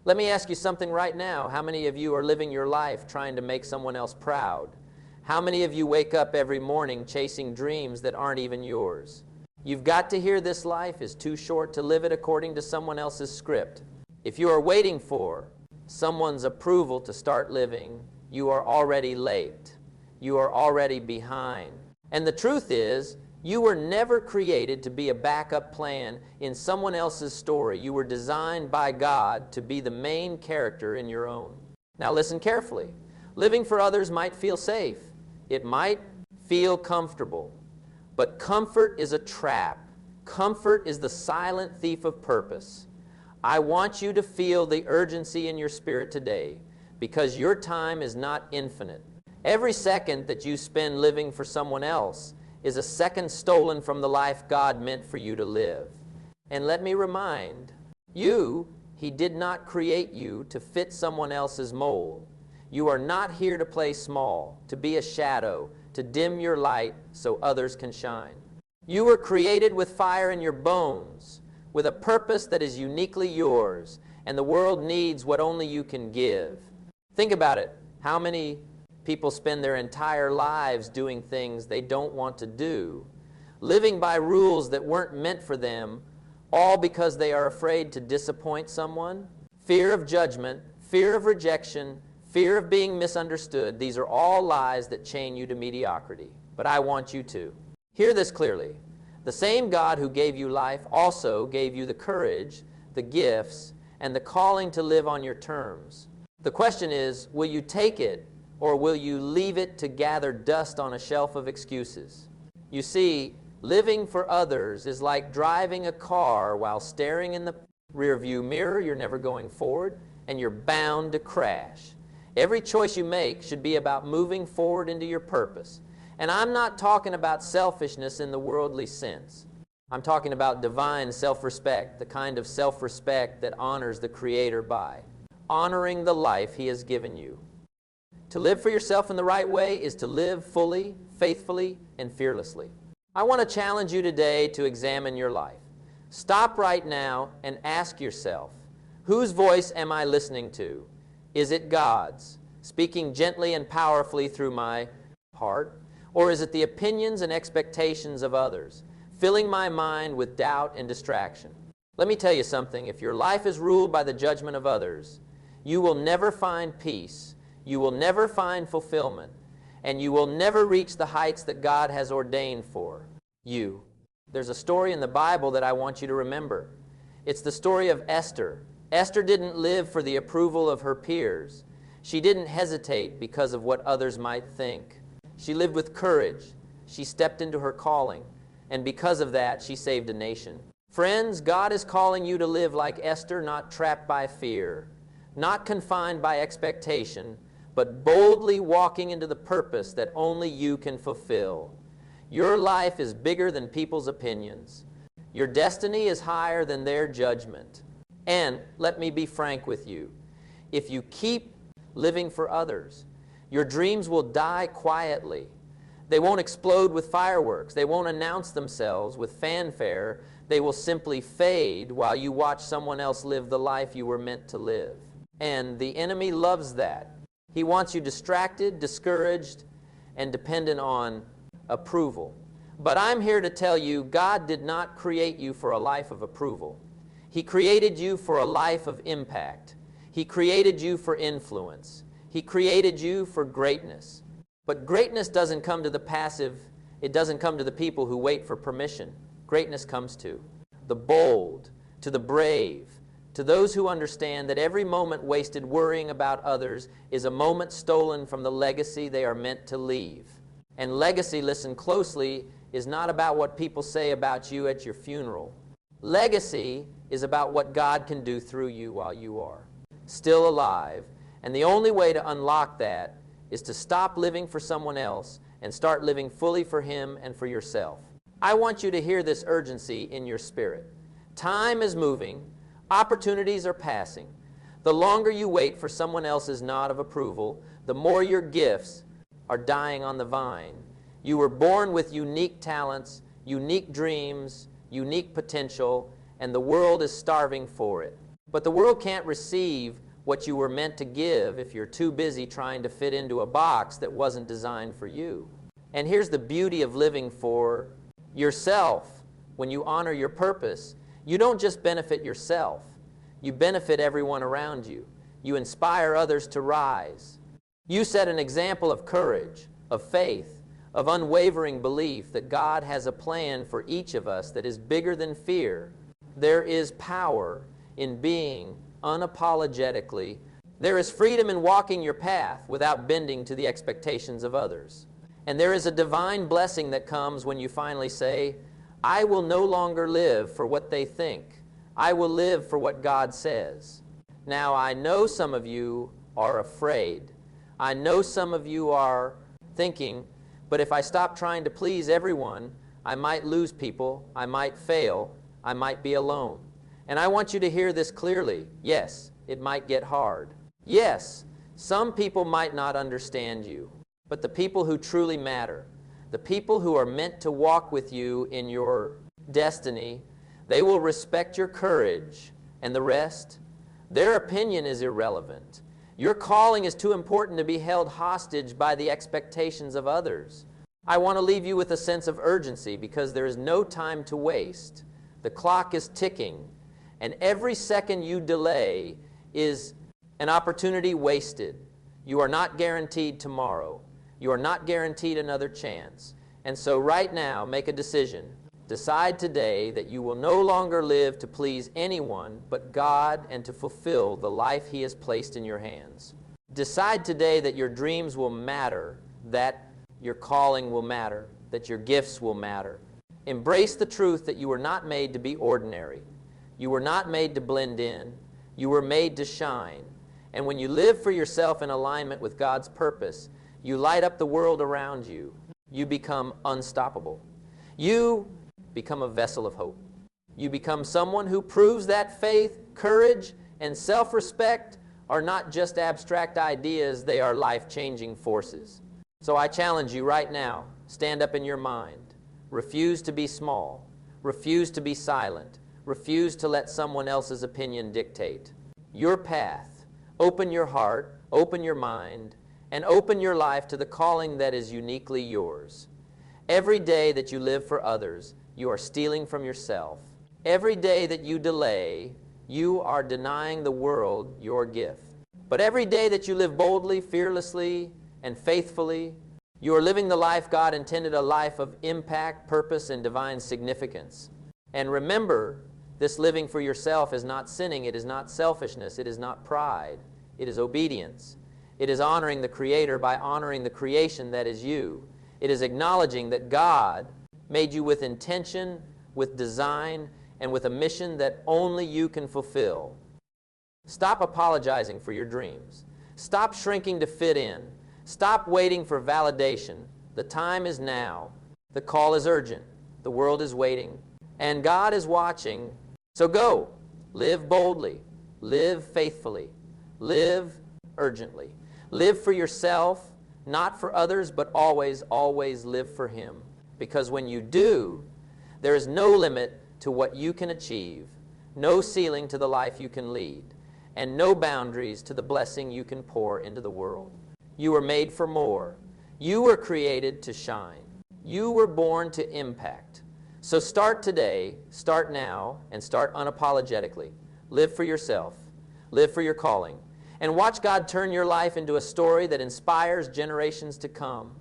Let me ask you something right now. How many of you are living your life trying to make someone else proud? How many of you wake up every morning chasing dreams that aren't even yours? You've got to hear this life is too short to live it according to someone else's script. If you are waiting for someone's approval to start living, you are already late. You are already behind. And the truth is, you were never created to be a backup plan in someone else's story. You were designed by God to be the main character in your own. Now listen carefully. Living for others might feel safe. It might feel comfortable. But comfort is a trap. Comfort is the silent thief of purpose. I want you to feel the urgency in your spirit today, because your time is not infinite. Every second that you spend living for someone else is a second stolen from the life God meant for you to live. And let me remind you, He did not create you to fit someone else's mold. You are not here to play small, to be a shadow, to dim your light so others can shine. You were created with fire in your bones, with a purpose that is uniquely yours, and the world needs what only you can give. Think about it. How many people spend their entire lives doing things they don't want to do, living by rules that weren't meant for them, all because they are afraid to disappoint someone? Fear of judgment, fear of rejection, fear of being misunderstood. These are all lies that chain you to mediocrity. But I want you to hear this clearly. The same God who gave you life also gave you the courage, the gifts, and the calling to live on your terms. The question is, will you take it, or will you leave it to gather dust on a shelf of excuses? You see, living for others is like driving a car while staring in the rearview mirror. You're never going forward, and you're bound to crash. Every choice you make should be about moving forward into your purpose. And I'm not talking about selfishness in the worldly sense. I'm talking about divine self-respect, the kind of self-respect that honors the Creator by honoring the life He has given you. To live for yourself in the right way is to live fully, faithfully, and fearlessly. I want to challenge you today to examine your life. Stop right now and ask yourself, whose voice am I listening to? Is it God's, speaking gently and powerfully through my heart? Or is it the opinions and expectations of others, filling my mind with doubt and distraction? Let me tell you something. If your life is ruled by the judgment of others, you will never find peace. You will never find fulfillment, and you will never reach the heights that God has ordained for you. There's a story in the Bible that I want you to remember. It's the story of Esther. Esther didn't live for the approval of her peers. She didn't hesitate because of what others might think. She lived with courage. She stepped into her calling, and because of that, she saved a nation. Friends, God is calling you to live like Esther, not trapped by fear, not confined by expectation, but boldly walking into the purpose that only you can fulfill. Your life is bigger than people's opinions. Your destiny is higher than their judgment. And let me be frank with you. If you keep living for others, your dreams will die quietly. They won't explode with fireworks. They won't announce themselves with fanfare. They will simply fade while you watch someone else live the life you were meant to live. And the enemy loves that. He wants you distracted, discouraged, and dependent on approval. But I'm here to tell you, God did not create you for a life of approval. He created you for a life of impact. He created you for influence. He created you for greatness. But greatness doesn't come to the passive. It doesn't come to the people who wait for permission. Greatness comes to the bold, to the brave, to those who understand that every moment wasted worrying about others is a moment stolen from the legacy they are meant to leave. And legacy, listen closely, is not about what people say about you at your funeral. Legacy is about what God can do through you while you are still alive. And the only way to unlock that is to stop living for someone else and start living fully for Him and for yourself. I want you to hear this urgency in your spirit. Time is moving. Opportunities are passing. The longer you wait for someone else's nod of approval, the more your gifts are dying on the vine. You were born with unique talents, unique dreams, unique potential, and the world is starving for it. But the world can't receive what you were meant to give if you're too busy trying to fit into a box that wasn't designed for you. And here's the beauty of living for yourself. When you honor your purpose, you don't just benefit yourself. You benefit everyone around you. You inspire others to rise. You set an example of courage, of faith, of unwavering belief that God has a plan for each of us that is bigger than fear. There is power in being unapologetically. There is freedom in walking your path without bending to the expectations of others. And there is a divine blessing that comes when you finally say, I will no longer live for what they think. I will live for what God says. Now, I know some of you are afraid. I know some of you are thinking, but if I stop trying to please everyone, I might lose people, I might fail, I might be alone. And I want you to hear this clearly. Yes, it might get hard. Yes, some people might not understand you, but the people who truly matter, the people who are meant to walk with you in your destiny, they will respect your courage, and the rest, their opinion is irrelevant. Your calling is too important to be held hostage by the expectations of others. I want to leave you with a sense of urgency because there is no time to waste. The clock is ticking, and every second you delay is an opportunity wasted. You are not guaranteed tomorrow. You are not guaranteed another chance. And so right now, make a decision. Decide today that you will no longer live to please anyone but God and to fulfill the life He has placed in your hands. Decide today that your dreams will matter, that your calling will matter, that your gifts will matter. Embrace the truth that you were not made to be ordinary. You were not made to blend in. You were made to shine. And when you live for yourself in alignment with God's purpose, you light up the world around you. You become unstoppable. You become a vessel of hope. You become someone who proves that faith, courage, and self-respect are not just abstract ideas, they are life-changing forces. So I challenge you right now, stand up in your mind. Refuse to be small. Refuse to be silent. Refuse to let someone else's opinion dictate your path. Open your heart, open your mind, and open your life to the calling that is uniquely yours. Every day that you live for others, you are stealing from yourself. Every day that you delay, you are denying the world your gift. But every day that you live boldly, fearlessly, and faithfully, you are living the life God intended, a life of impact, purpose, and divine significance. And remember, this living for yourself is not sinning. It is not selfishness. It is not pride. It is obedience. It is honoring the Creator by honoring the creation that is you. It is acknowledging that God made you with intention, with design, and with a mission that only you can fulfill. Stop apologizing for your dreams. Stop shrinking to fit in. Stop waiting for validation. The time is now. The call is urgent. The world is waiting. And God is watching. So go. Live boldly. Live faithfully. Live urgently. Live for yourself, not for others, but always, always live for Him. Because when you do, there is no limit to what you can achieve, no ceiling to the life you can lead, and no boundaries to the blessing you can pour into the world. You were made for more. You were created to shine. You were born to impact. So start today, start now, and start unapologetically. Live for yourself. Live for your calling. And watch God turn your life into a story that inspires generations to come.